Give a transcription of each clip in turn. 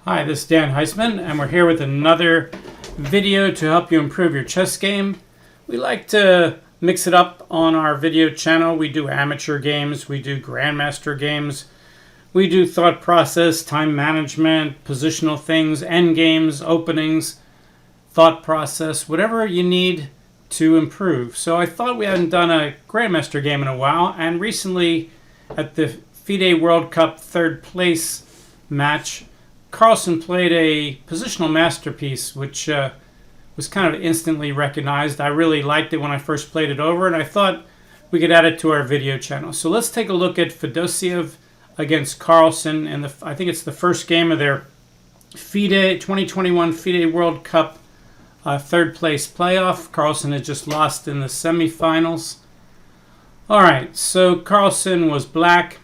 Hi, this is Dan Heisman, and we're here with another video to help you improve your chess game. We like to mix it up on our video channel. We do amateur games, we do grandmaster games, we do thought process, time management, positional things, end games, openings, thought process, whatever you need to improve. So I thought we hadn't done a grandmaster game in a while, and recently at the FIDE World Cup third place match, Carlsen played a positional masterpiece, which was kind of instantly recognized. I really liked it when I first played it over, and I thought we could add it to our video channel. So let's take a look at Fedoseev against Carlsen, and I think it's the first game of their FIDE 2021 FIDE World Cup third place playoff. Carlsen had just lost in the semifinals. All right, so Carlsen was black.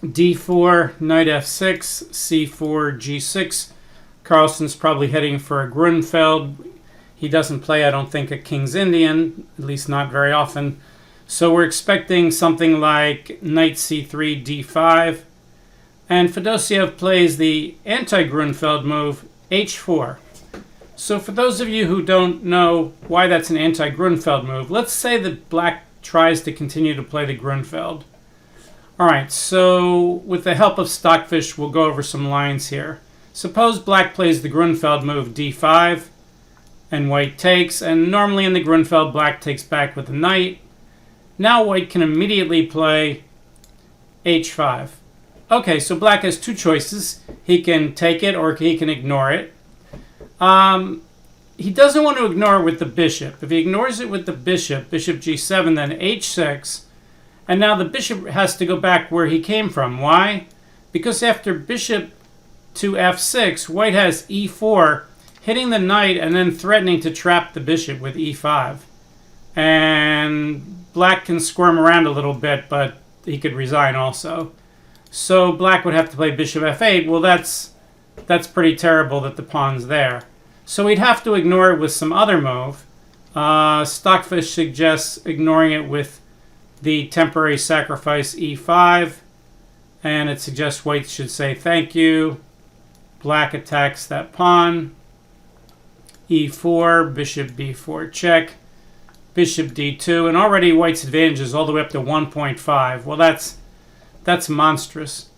d4, knight f6, c4, g6. Carlsen's probably heading for a Grunfeld. He doesn't play, I don't think, a King's Indian, at least not very often. So we're expecting something like knight c3, d5. And Fedoseev plays the anti-Grunfeld move, h4. So for those of you who don't know why that's an anti-Grunfeld move, let's say that black tries to continue to play the Grunfeld. Alright, so with the help of Stockfish, we'll go over some lines here. Suppose black plays the Grunfeld move d5, and white takes, and normally in the Grunfeld, black takes back with the knight. Now white can immediately play h5. Okay, so black has two choices. He can take it or he can ignore it. He doesn't want to ignore it with the bishop. If he ignores it with the bishop, bishop g7, then h6, and now the bishop has to go back where he came from. Why? Because after bishop to f6, white has e4, hitting the knight and then threatening to trap the bishop with e5. And black can squirm around a little bit, but he could resign also. So black would have to play bishop f8. Well, that's pretty terrible that the pawn's there. So we'd have to ignore it with some other move. Stockfish suggests ignoring it with the temporary sacrifice e5, and it suggests white should say thank you. Black attacks that pawn. e4, bishop b4 check, bishop d2, and already white's advantage is all the way up to 1.5. Well, that's monstrous.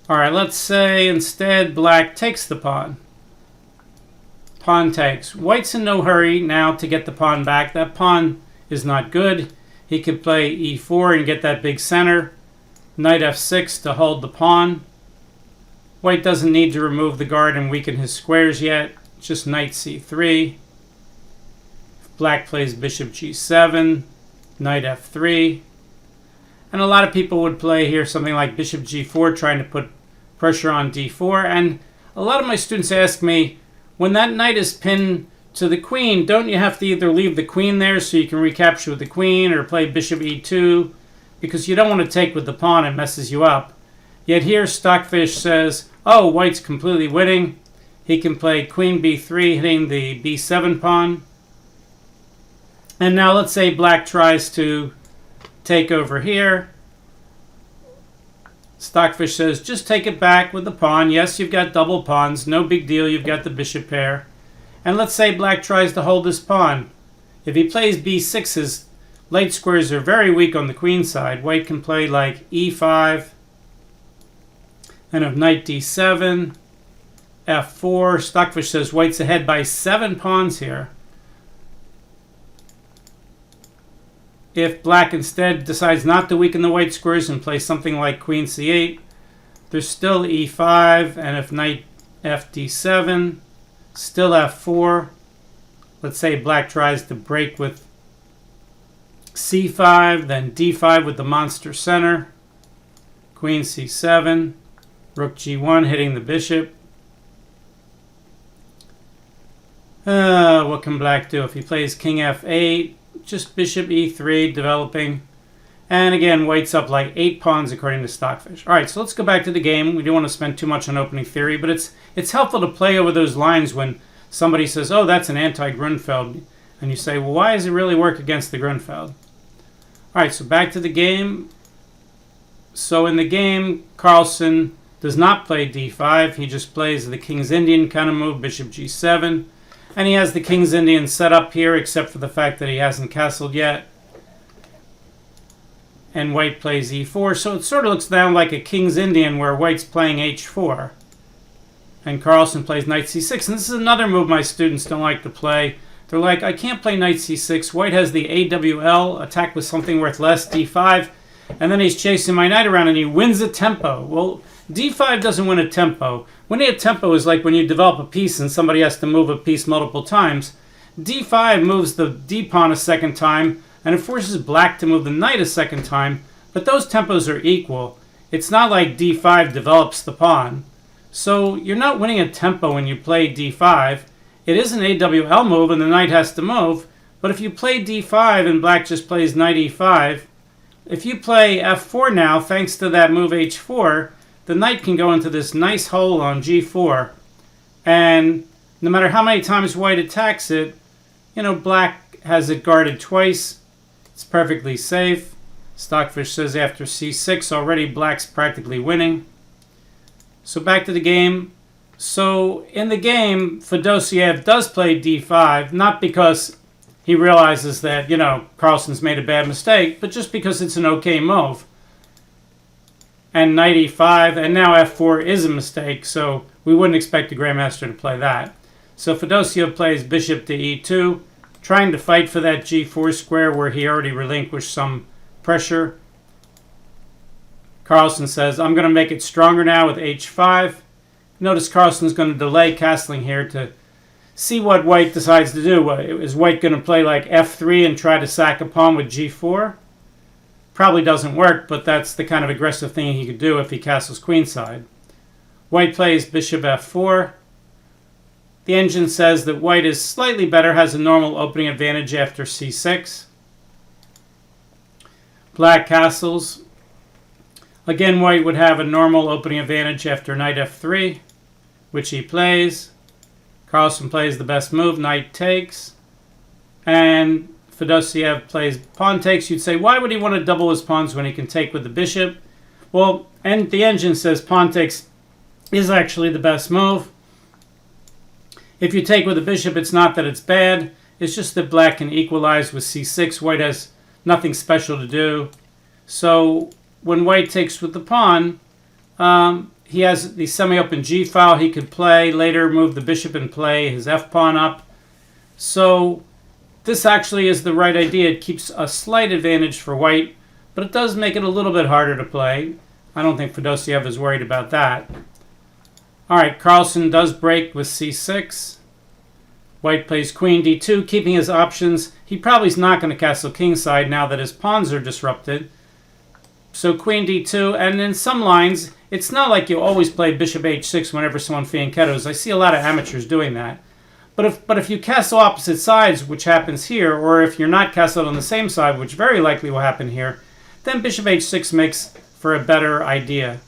All right, let's say instead black takes the pawn. Pawn takes. White's in no hurry now to get the pawn back. That pawn is not good. He could play e4 and get that big center. Knight f6 to hold the pawn. White doesn't need to remove the guard and weaken his squares yet. Just knight c3. Black plays bishop g7. Knight f3. And a lot of people would play here something like bishop g4, trying to put pressure on d4. And a lot of my students ask me, when that knight is pinned to the queen, don't you have to either leave the queen there so you can recapture with the queen, or play bishop e2? Because you don't want to take with the pawn, it messes you up. Yet here Stockfish says, oh, white's completely winning. He can play queen b3, hitting the b7 pawn. And now let's say black tries to take over here. Stockfish says, just take it back with the pawn. Yes, you've got double pawns. No big deal. You've got the bishop pair. And let's say black tries to hold this pawn. If he plays b6, his light squares are very weak on the queen side. White can play like e5. And if knight d7, f4. Stockfish says white's ahead by 7 pawns here. If black instead decides not to weaken the white squares and play something like queen c8, there's still e5, and if knight fd7, still f4. Let's say black tries to break with c5, then d5 with the monster center, queen c7, rook g1 hitting the bishop. What can black do? If he plays king f8, just bishop e3 developing. And again, white's up like 8 pawns according to Stockfish. All right, so let's go back to the game. We don't want to spend too much on opening theory, but it's helpful to play over those lines when somebody says, oh, that's an anti-Grunfeld. And you say, well, why does it really work against the Grunfeld? All right, so back to the game. So in the game, Carlsen does not play d5. He just plays the King's Indian kind of move, bishop g7. And he has the King's Indian set up here, except for the fact that he hasn't castled yet. And white plays e4. So it sort of looks now like a King's Indian where white's playing h4. And Carlsen plays knight c6. And this is another move my students don't like to play. They're like, I can't play knight c6. White has the AWL, attack with something worth less, d5. And then he's chasing my knight around and he wins a tempo. Well, d5 doesn't win a tempo. Winning a tempo is like when you develop a piece and somebody has to move a piece multiple times. d5 moves the d-pawn a second time, and it forces black to move the knight a second time, but those tempos are equal. It's not like d5 develops the pawn. So you're not winning a tempo when you play d5. It is an AWL move and the knight has to move, but if you play d5 and black just plays knight e5, if you play f4 now, thanks to that move h4, the knight can go into this nice hole on g4, and no matter how many times white attacks it, black has it guarded twice. It's perfectly safe. Stockfish says after c6 already black's practically winning. So back to the game. So in the game, Fedosiev does play d5, not because he realizes that, Carlsen's made a bad mistake, but just because it's an okay move. And knight e5, and now f4 is a mistake, so we wouldn't expect the Grandmaster to play that. So Fedosiev plays bishop to e2, trying to fight for that g4 square where he already relinquished some pressure. Carlsen says, I'm going to make it stronger now with h5. Notice Carlsen's going to delay castling here to see what white decides to do. Is white going to play like f3 and try to sack a pawn with g4? Probably doesn't work, but that's the kind of aggressive thing he could do if he castles queenside. White plays bishop f4. The engine says that white is slightly better, has a normal opening advantage after c6. Black castles. Again, white would have a normal opening advantage after knight f3, which he plays. Carlsen plays the best move, knight takes. And Fedosiev plays pawn takes. You'd say, why would he want to double his pawns when he can take with the bishop? Well, and the engine says pawn takes is actually the best move. If you take with the bishop, it's not that it's bad. It's just that black can equalize with c6. White has nothing special to do. So when white takes with the pawn, he has the semi-open g-file he could play. Later move the bishop and play his f-pawn up. So this actually is the right idea. It keeps a slight advantage for white, but it does make it a little bit harder to play. I don't think Fedosiev is worried about that. All right, Carlsen does break with c6. White plays queen d2, keeping his options. He probably is not going to castle kingside now that his pawns are disrupted. So queen d2, and in some lines, it's not like you always play bishop h6 whenever someone fianchettos. I see a lot of amateurs doing that. But if you castle opposite sides, which happens here, or if you're not castled on the same side, which very likely will happen here, then bishop h6 makes for a better idea.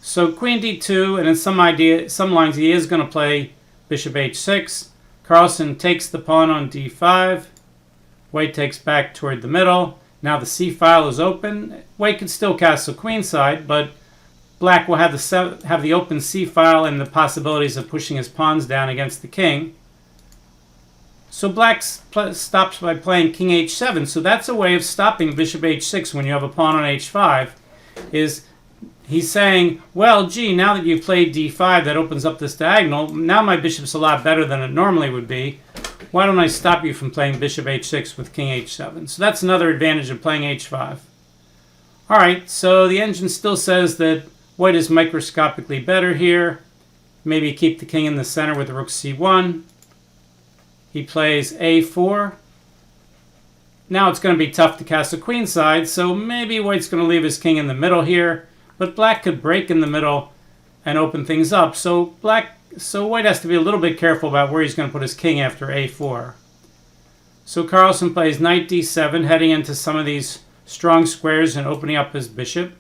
So queen d2, and in some lines he is going to play bishop h6. Carlsen takes the pawn on d5. White takes back toward the middle. Now the c-file is open. White can still castle queenside, but black will have the open c-file and the possibilities of pushing his pawns down against the king. So black stops by playing king h7. So that's a way of stopping bishop h6 when you have a pawn on h5. He's saying, well, gee, now that you've played d5, that opens up this diagonal. Now my bishop's a lot better than it normally would be. Why don't I stop you from playing bishop h6 with king h7? So that's another advantage of playing h5. All right, so the engine still says that white is microscopically better here. Maybe keep the king in the center with rook c1. He plays a4. Now it's going to be tough to castle queenside, so maybe white's going to leave his king in the middle here. But black could break in the middle and open things up. So white has to be a little bit careful about where he's going to put his king after a4. So Carlsen plays knight d7, heading into some of these strong squares and opening up his bishop.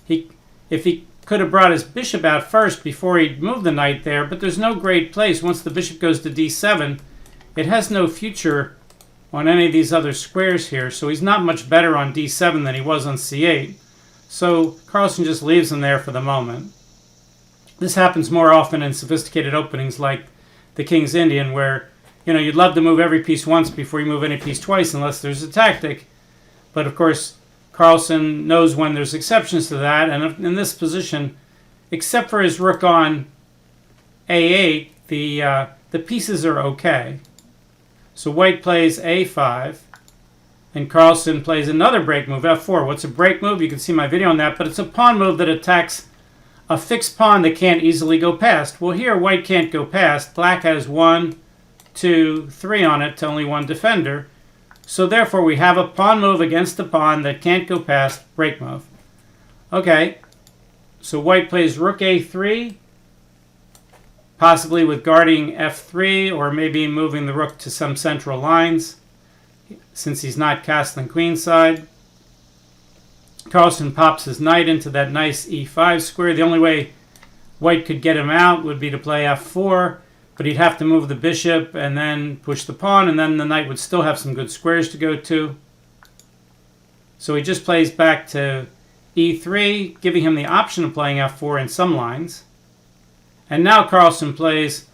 If he could have brought his bishop out first before he moved the knight there, but there's no great place. Once the bishop goes to d7, it has no future on any of these other squares here, so he's not much better on d7 than he was on c8. So Carlsen just leaves him there for the moment. This happens more often in sophisticated openings like the King's Indian, where you'd love to move every piece once before you move any piece twice unless there's a tactic. But of course, Carlsen knows when there's exceptions to that, and in this position, except for his rook on a8, the pieces are okay. So white plays a5, and Carlsen plays another break move, f4. What's a break move? You can see my video on that, but it's a pawn move that attacks a fixed pawn that can't easily go past. Well, here white can't go past. Black has 1, 2, 3 on it to only one defender. So therefore we have a pawn move against a pawn that can't go past, break move. Okay, so white plays rook a3, possibly with guarding f3, or maybe moving the rook to some central lines, since he's not castling queenside. Carlsen pops his knight into that nice e5 square. The only way white could get him out would be to play f4, but he'd have to move the bishop and then push the pawn, and then the knight would still have some good squares to go to. So he just plays back to e3, giving him the option of playing f4 in some lines. And now Carlsen plays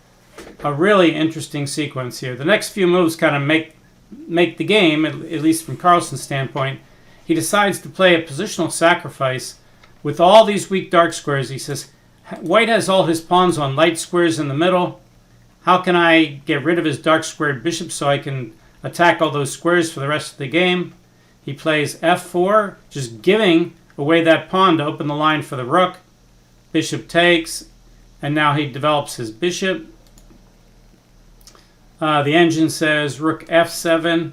a really interesting sequence here. The next few moves kind of make the game, at least from Carlsen's standpoint. He decides to play a positional sacrifice with all these weak dark squares. He says, white has all his pawns on light squares in the middle. How can I get rid of his dark squared bishop so I can attack all those squares for the rest of the game? He plays f4, just giving away that pawn to open the line for the rook. Bishop takes, and now he develops his bishop. The engine says rook f7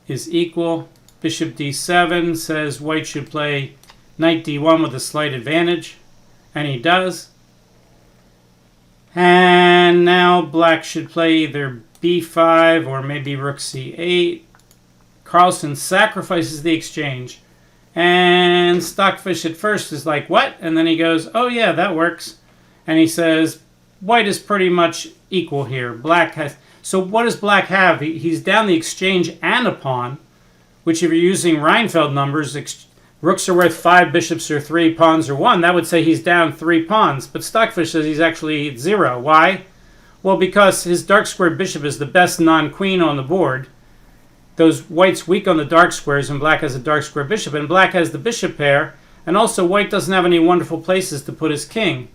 is equal. Bishop d7 says white should play knight d1 with a slight advantage, and he does. And now black should play either b5 or maybe rook c8. Carlsen sacrifices the exchange, and Stockfish at first is like, what? And then he goes, oh yeah, that works. And he says white is pretty much equal here. Black has, so what does black have? He's down the exchange and a pawn, which if you're using Reinfeld numbers, rooks are worth 5, bishops are 3, pawns are 1. That would say he's down 3 pawns. But Stockfish says he's actually 0. Why? Well, because his dark squared bishop is the best non-queen on the board. Those white's weak on the dark squares, and black has a dark square bishop, and black has the bishop pair, and also white doesn't have any wonderful places to put his king.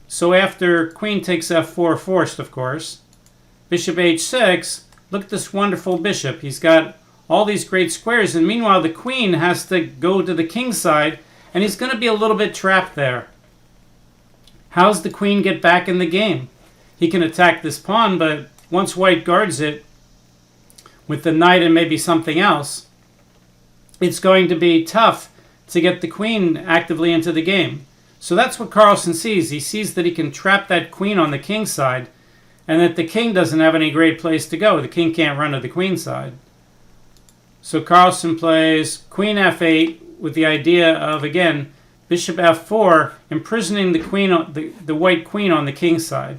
So after queen takes f4, forced of course, bishop h6, look at this wonderful bishop. He's got all these great squares, and meanwhile the queen has to go to the king side, and he's going to be a little bit trapped there. How's the queen get back in the game? He can attack this pawn, but once white guards it with the knight and maybe something else, it's going to be tough to get the queen actively into the game. So that's what Carlsen sees. He sees that he can trap that queen on the king side, and that the king doesn't have any great place to go. The king can't run to the queen side. So Carlsen plays queen f8 with the idea of, again, bishop f4, imprisoning the queen, the white queen on the king side.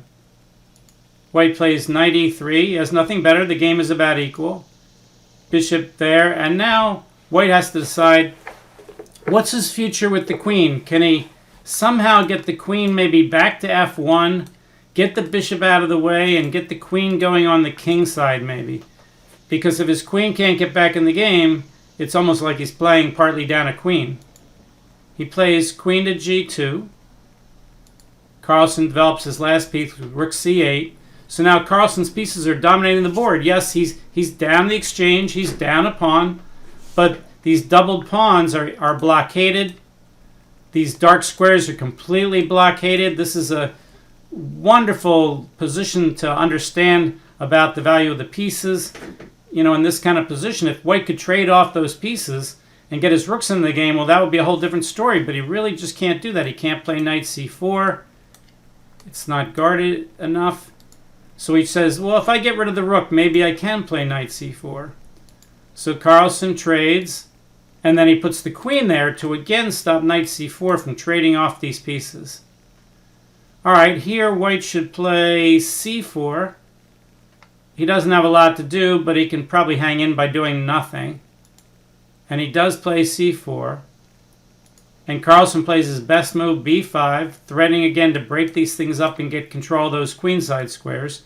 White plays knight e3. He has nothing better. The game is about equal. Bishop there. And now white has to decide, what's his future with the queen? Can he somehow get the queen maybe back to f1, get the bishop out of the way, and get the queen going on the king side maybe? Because if his queen can't get back in the game, it's almost like he's playing partly down a queen. He plays queen to g2. Carlsen develops his last piece with rook c8. So now Carlsen's pieces are dominating the board. Yes, he's down the exchange, he's down a pawn, but these doubled pawns are blockaded. These dark squares are completely blockaded. This is a wonderful position to understand about the value of the pieces. In this kind of position, if white could trade off those pieces and get his rooks in the game, well, that would be a whole different story, but he really just can't do that. He can't play knight c4. It's not guarded enough. So he says, well, if I get rid of the rook, maybe I can play knight c4. So Carlsen trades, and then he puts the queen there to again stop knight c4 from trading off these pieces. All right, here white should play c4. He doesn't have a lot to do, but he can probably hang in by doing nothing. And he does play c4. And Carlsen plays his best move, b5, threatening again to break these things up and get control of those queenside squares.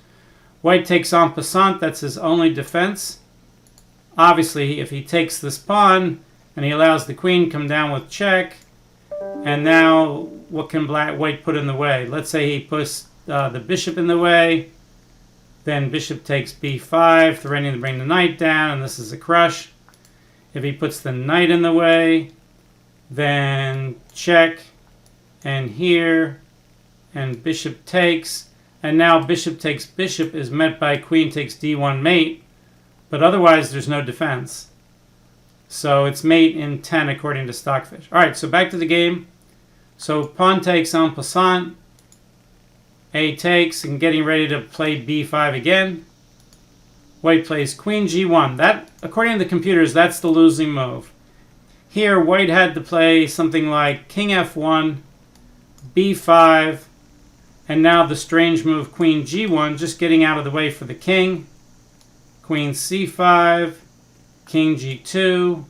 White takes en passant. That's his only defense. Obviously, if he takes this pawn and he allows the queen come down with check, and now what can white put in the way? Let's say he puts the bishop in the way. Then bishop takes b5, threatening to bring the knight down, and this is a crush. If he puts the knight in the way, then check, and here, and bishop takes, and now bishop takes bishop is met by queen takes d1 mate, but otherwise there's no defense. So it's mate in 10 according to Stockfish. All right, so back to the game. So pawn takes en passant, a takes, and getting ready to play b5 again. White plays queen g1. That, according to the computers, that's the losing move. Here, white had to play something like king f1, b5, and now the strange move queen g1, just getting out of the way for the king. Queen c5, king g2,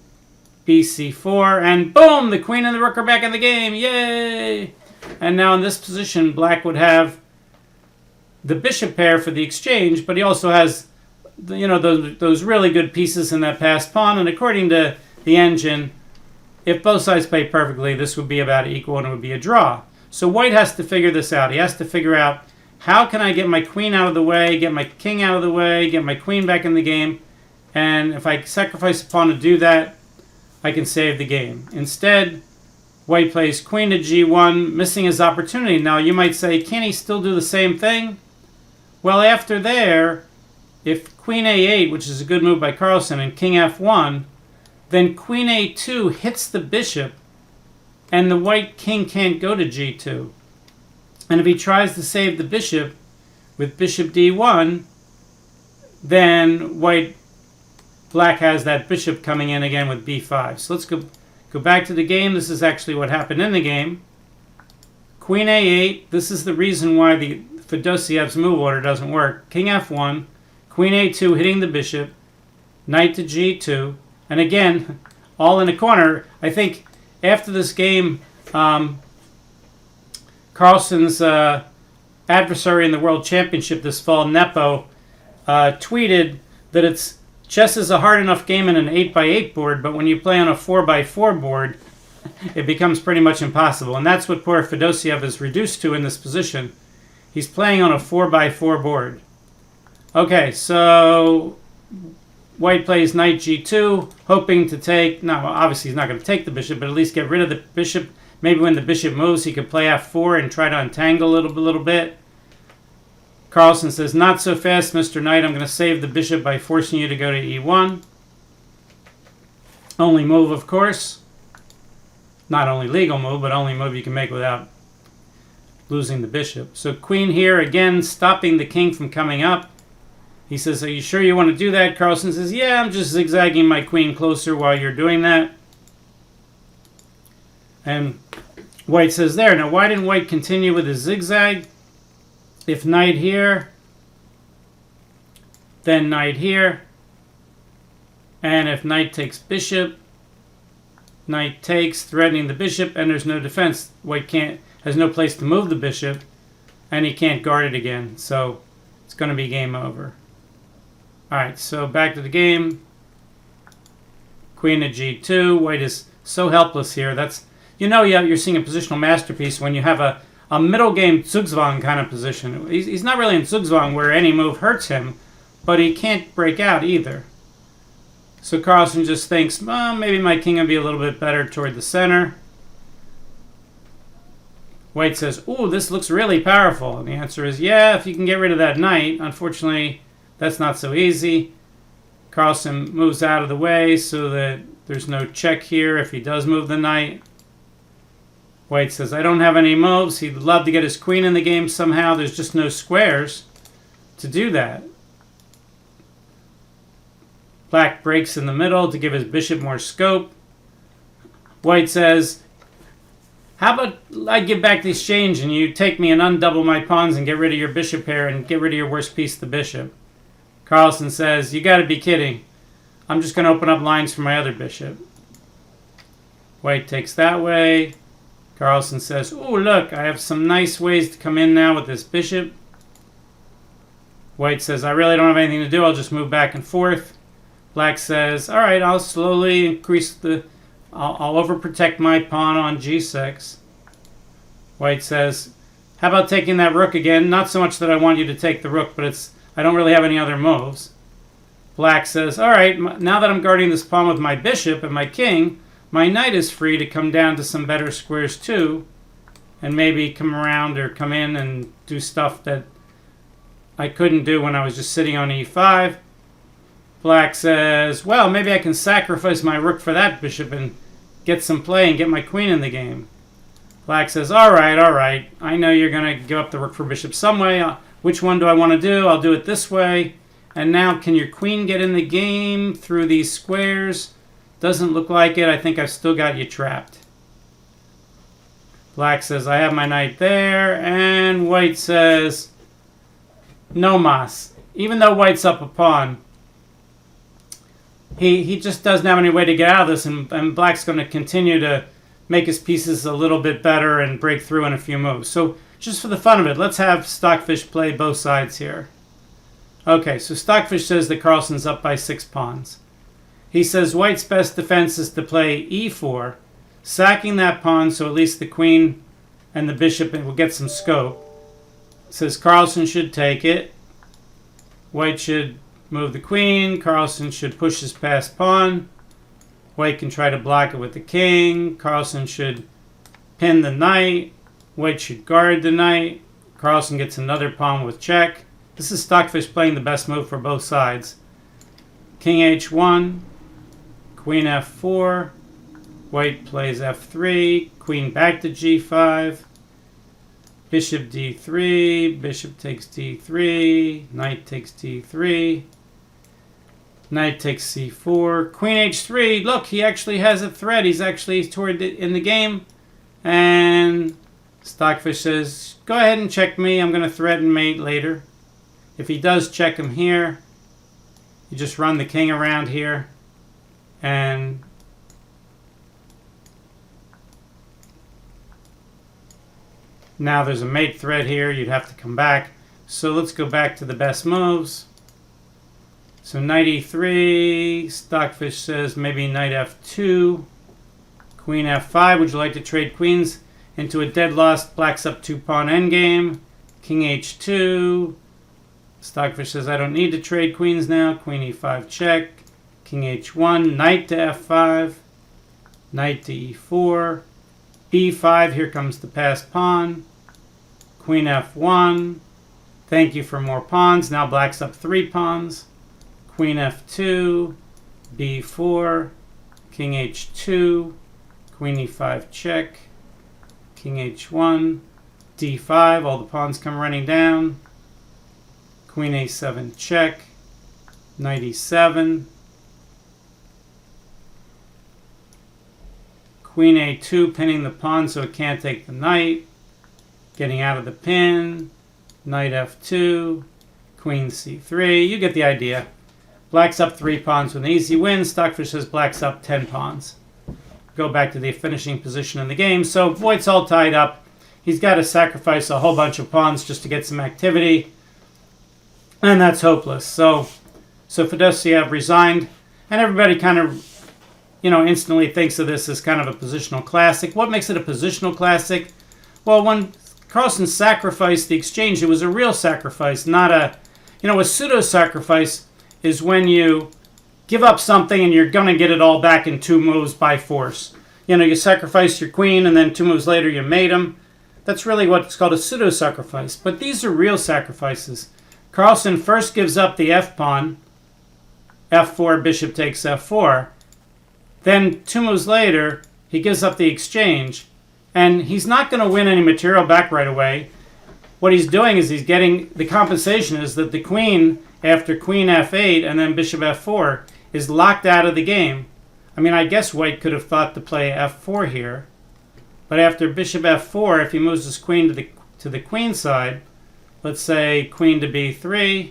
bc4, and boom! The queen and the rook are back in the game. Yay! And now in this position, black would have the bishop pair for the exchange, but he also has, you know, those really good pieces in that passed pawn. And according to the engine, if both sides play perfectly, this would be about equal and it would be a draw. So white has to figure this out. He has to figure out, how can I get my queen out of the way, get my king out of the way, get my queen back in the game, and if I sacrifice a pawn to do that, I can save the game. Instead, white plays queen to g1, missing his opportunity. Now you might say, can he still do the same thing? Well, after there, if queen a8, which is a good move by Carlsen, and king f1, then queen a2 hits the bishop, and the white king can't go to g2. And if he tries to save the bishop with bishop d1, then black has that bishop coming in again with b5. So let's go back to the game. This is actually what happened in the game. Queen a8. This is the reason why the Fedoseyev's move order doesn't work. King f1, queen a2 hitting the bishop, knight to g2, and again, all in a corner. I think after this game, Carlsen's adversary in the World Championship this fall, Nepo, tweeted that chess is a hard enough game in an 8x8 board, but when you play on a 4x4 board, it becomes pretty much impossible. And that's what poor Fedosiev is reduced to in this position. He's playing on a 4x4 board. Okay, so white plays knight g2, hoping to take, no, obviously he's not going to take the bishop, but at least get rid of the bishop. Maybe when the bishop moves, he could play f4 and try to untangle a little bit. Carlsen says, not so fast, Mr. Knight. I'm going to save the bishop by forcing you to go to e1. Only move, of course. Not only legal move, but only move you can make without losing the bishop. So queen here, again, stopping the king from coming up. He says, are you sure you want to do that? Carlsen says, yeah, I'm just zigzagging my queen closer while you're doing that. And white says there. Now, why didn't white continue with his zigzag? If knight here, then knight here. And if knight takes bishop, knight takes, threatening the bishop, and there's no defense. White has no place to move the bishop, and he can't guard it again. So it's going to be game over. All right, so back to the game. Queen to g2. White is so helpless here. That's, you know, you're seeing a positional masterpiece when you have a middle game Zugzwang kind of position. He's not really in Zugzwang where any move hurts him, but he can't break out either. So Carlsen just thinks, well, maybe my king will be a little bit better toward the center. White says, ooh, this looks really powerful. And the answer is, yeah, if you can get rid of that knight. Unfortunately, that's not so easy. Carlsen moves out of the way so that there's no check here if he does move the knight. White says, I don't have any moves. He'd love to get his queen in the game somehow. There's just no squares to do that. Black breaks in the middle to give his bishop more scope. White says, how about I give back the exchange and you take me and undouble my pawns and get rid of your bishop pair and get rid of your worst piece, the bishop. Carlsen says, you got to be kidding. I'm just going to open up lines for my other bishop. White takes that way. Carlsen says, "Ooh, look, I have some nice ways to come in now with this bishop." White says, "I really don't have anything to do. I'll just move back and forth." Black says, "All right, I'll slowly increase I'll overprotect my pawn on g6." White says, "How about taking that rook again? Not so much that I want you to take the rook, but I don't really have any other moves." Black says, "All right, now that I'm guarding this pawn with my bishop and my king, my knight is free to come down to some better squares too, and maybe come around or come in and do stuff that I couldn't do when I was just sitting on e5. Black says, "Well, maybe I can sacrifice my rook for that bishop and get some play and get my queen in the game." Black says, all right. I know you're going to give up the rook for bishop some way. Which one do I want to do? I'll do it this way. And now, can your queen get in the game through these squares? Doesn't look like it. I think I've still got you trapped." Black says, "I have my knight there." And White says, "No mas." Even though White's up a pawn, he just doesn't have any way to get out of this. And Black's going to continue to make his pieces a little bit better and break through in a few moves. So just for the fun of it, let's have Stockfish play both sides here. Okay, so Stockfish says that Carlsen's up by 6 pawns. He says White's best defense is to play e4, sacking that pawn so at least the queen and the bishop will get some scope. Says Carlsen should take it. White should move the queen. Carlsen should push his passed pawn. White can try to block it with the king. Carlsen should pin the knight. White should guard the knight. Carlsen gets another pawn with check. This is Stockfish playing the best move for both sides. King h1, queen f4, White plays f3, queen back to g5, bishop d3, bishop takes d3, knight takes d3, knight takes c4, queen h3. Look, he actually has a threat. He's actually in the game. And Stockfish says, "Go ahead and check me. I'm going to threaten mate later." If he does check him here, you just run the king around here. And now there's a mate threat here. You'd have to come back. So let's go back to the best moves. So knight e3. Stockfish says maybe knight f2. Queen f5. Would you like to trade queens into a dead loss Black's up 2-pawn endgame? King h2. Stockfish says I don't need to trade queens now. Queen e5 check. King h1. Knight to f5. Knight to e4. e5. Here comes the passed pawn. Queen f1. Thank you for more pawns. Now Black's up 3 pawns. Queen f2. b4. King h2. Queen e5 check. King h1. d5. All the pawns come running down. Queen a7 check. Knight e7. Queen a2 pinning the pawn so it can't take the knight. Getting out of the pin. Knight f2. Queen c3. You get the idea. Black's up 3 pawns with an easy win. Stockfish says Black's up 10 pawns. Go back to the finishing position in the game. So White's all tied up. He's got to sacrifice a whole bunch of pawns just to get some activity. And that's hopeless. So Fedoseev resigned. And everybody kind of, instantly thinks of this as kind of a positional classic. What makes it a positional classic? Well, when Carlsen sacrificed the exchange, it was a real sacrifice, not a pseudo-sacrifice is when you give up something and you're going to get it all back in 2 moves by force. You sacrifice your queen and then 2 moves later you mate him. That's really what's called a pseudo-sacrifice. But these are real sacrifices. Carlsen first gives up the f-pawn. f4, bishop takes f4. Then 2 moves later, he gives up the exchange. And he's not going to win any material back right away. What he's doing is he's getting the compensation is that the queen, after queen f8 and then bishop f4, is locked out of the game. I mean, I guess White could have thought to play f4 here. But after bishop f4, if he moves his queen to the queen side, let's say queen to b3,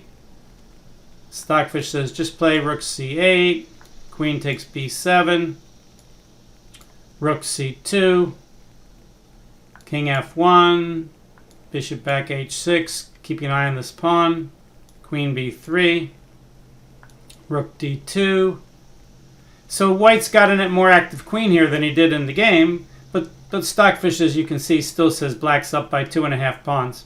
Stockfish says just play rook c8, queen takes b7, rook c2, King f1, bishop back h6, keeping an eye on this pawn. Queen b3, rook d2. So white's got a more active queen here than he did in the game, but Stockfish, as you can see, still says black's up by 2.5 pawns.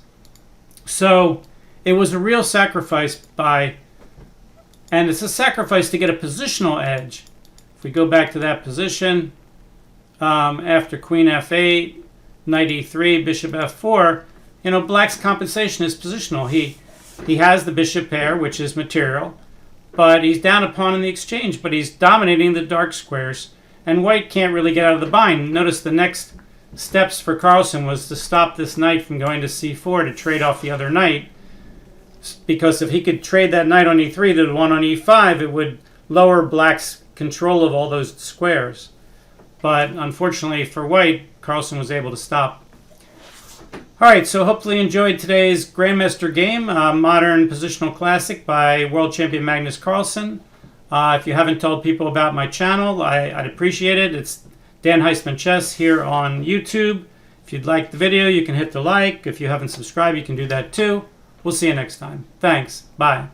So it was a real sacrifice and it's a sacrifice to get a positional edge. If we go back to that position, after queen f8, knight e3, bishop f4, black's compensation is positional. He has the bishop pair, which is material, but he's down a pawn in the exchange, but he's dominating the dark squares, and white can't really get out of the bind. Notice the next steps for Carlsen was to stop this knight from going to c4 to trade off the other knight, because if he could trade that knight on e3 to the one on e5, it would lower black's control of all those squares. But unfortunately for white, Carlsen was able to stop. Alright, so hopefully you enjoyed today's Grandmaster game, Modern Positional Classic by World Champion Magnus Carlsen. If you haven't told people about my channel, I'd appreciate it. It's Dan Heisman Chess here on YouTube. If you'd like the video, you can hit the like. If you haven't subscribed, you can do that too. We'll see you next time. Thanks. Bye.